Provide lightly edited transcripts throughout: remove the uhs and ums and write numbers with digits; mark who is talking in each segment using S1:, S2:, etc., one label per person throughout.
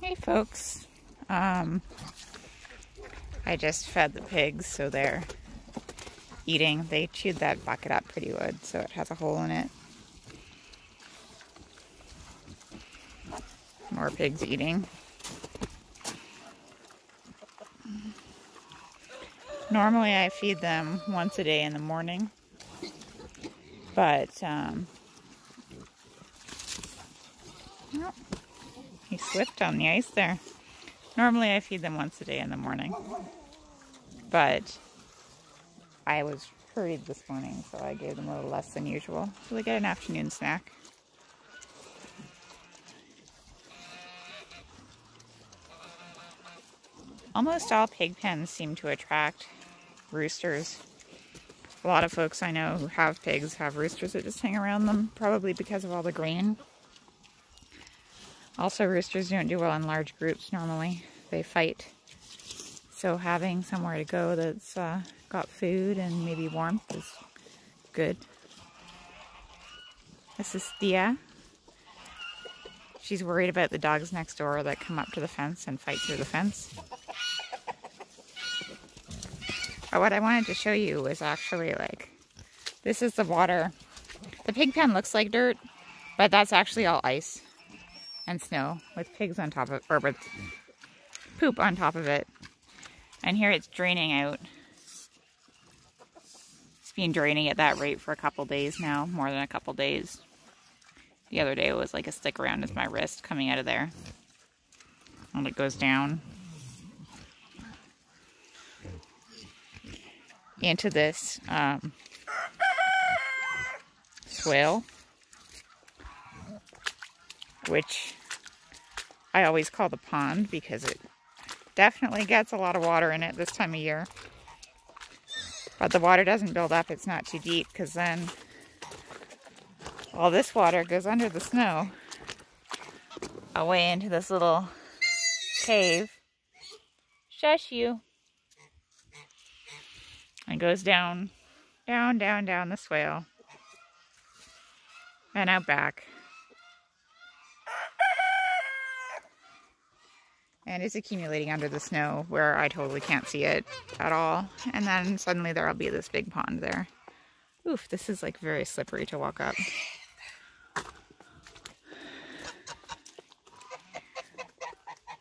S1: Hey folks, I just fed the pigs, so they're eating. They chewed that bucket up pretty good, so it has a hole in it. More pigs eating. Normally I feed them once a day in the morning, but oh, he slipped on the ice there. Normally I feed them once a day in the morning, but I was hurried this morning, so I gave them a little less than usual. So they get an afternoon snack. Almost all pig pens seem to attract roosters. A lot of folks I know who have pigs have roosters that just hang around them, probably because of all the grain. Also, roosters don't do well in large groups normally. They fight. So having somewhere to go that's got food and maybe warmth is good. This is Thea. She's worried about the dogs next door that come up to the fence and fight through the fence. But what I wanted to show you was actually this is the water. The pig pen looks like dirt, but that's actually all ice and snow with pigs on top of it, or with poop on top of it. And here it's draining out. It's been draining at that rate for a couple days now, more than a couple days. The other day it was like a stick around as my wrist coming out of there. And it goes down into this swale, which I always call the pond because it definitely gets a lot of water in it this time of year. But the water doesn't build up, it's not too deep, because then all this water goes under the snow away into this little cave. Shush you. And goes down, down, down, down the swale. And out back. And it's accumulating under the snow where I totally can't see it at all. And then suddenly there'll be this big pond there. Oof, this is like very slippery to walk up.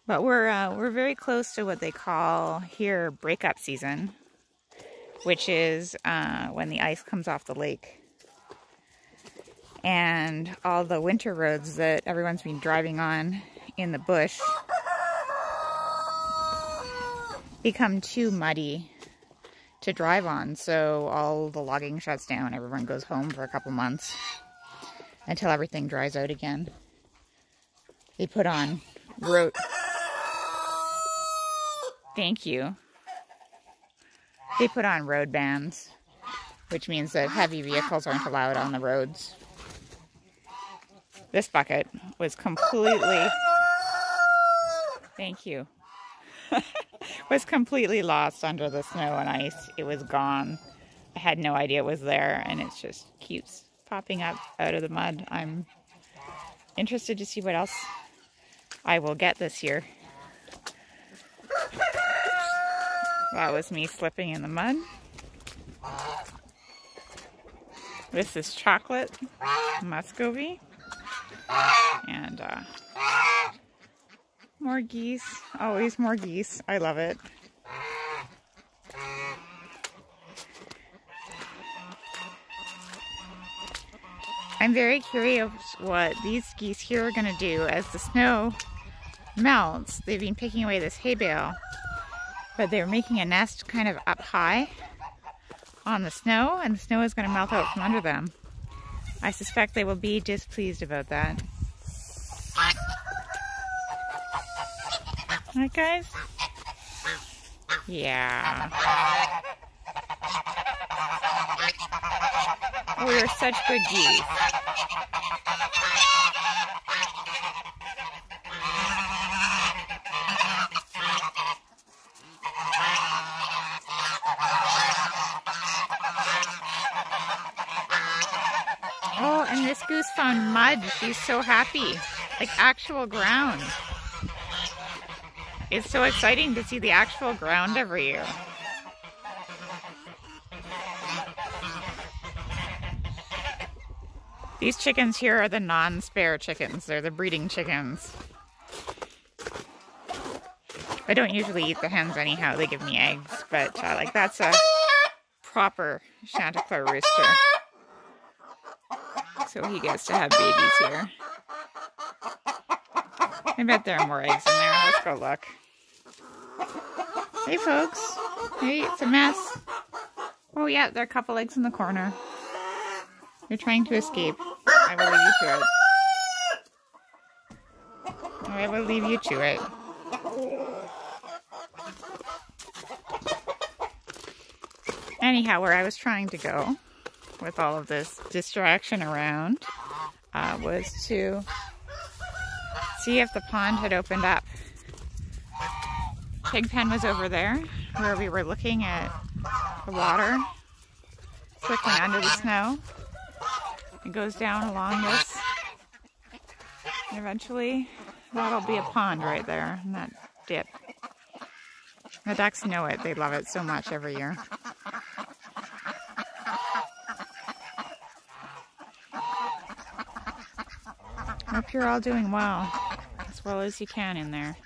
S1: But we're very close to what they call here breakup season, which is when the ice comes off the lake. And all the winter roads that everyone's been driving on in the bush become too muddy to drive on. So all the logging shuts down. Everyone goes home for a couple months until everything dries out again. They put on road... Thank you. They put on road bans, which means that heavy vehicles aren't allowed on the roads. This bucket was completely... Thank you. Was completely lost under the snow and ice. It was gone. I had no idea it was there, and it just keeps popping up out of the mud. I'm interested to see what else I will get this year. That was me slipping in the mud. This is chocolate muscovy. And more geese. Always more geese. I love it. I'm very curious what these geese here are going to do as the snow melts. They've been picking away this hay bale, but they're making a nest kind of up high on the snow, and the snow is going to melt out from under them. I suspect they will be displeased about that. Right, guys? Yeah. Oh, we are such good geese. Oh, and this goose found mud. She's so happy. Like actual ground. It's so exciting to see the actual ground every year. These chickens here are the non-spare chickens. They're the breeding chickens. I don't usually eat the hens anyhow. They give me eggs, but like that's a proper Chanticleer rooster. So he gets to have babies here. I bet there are more eggs in there. Let's go look. Hey folks. Hey, it's a mess. Oh yeah, there are a couple eggs in the corner. You're trying to escape. I will leave you to it. I will leave you to it. Anyhow, where I was trying to go with all of this distraction around was to see if the pond had opened up. Pigpen was over there where we were looking at the water trickling under the snow. It goes down along this, and eventually that'll be a pond right there in that dip. The ducks know it. They love it so much every year. Hope you're all doing well as you can in there.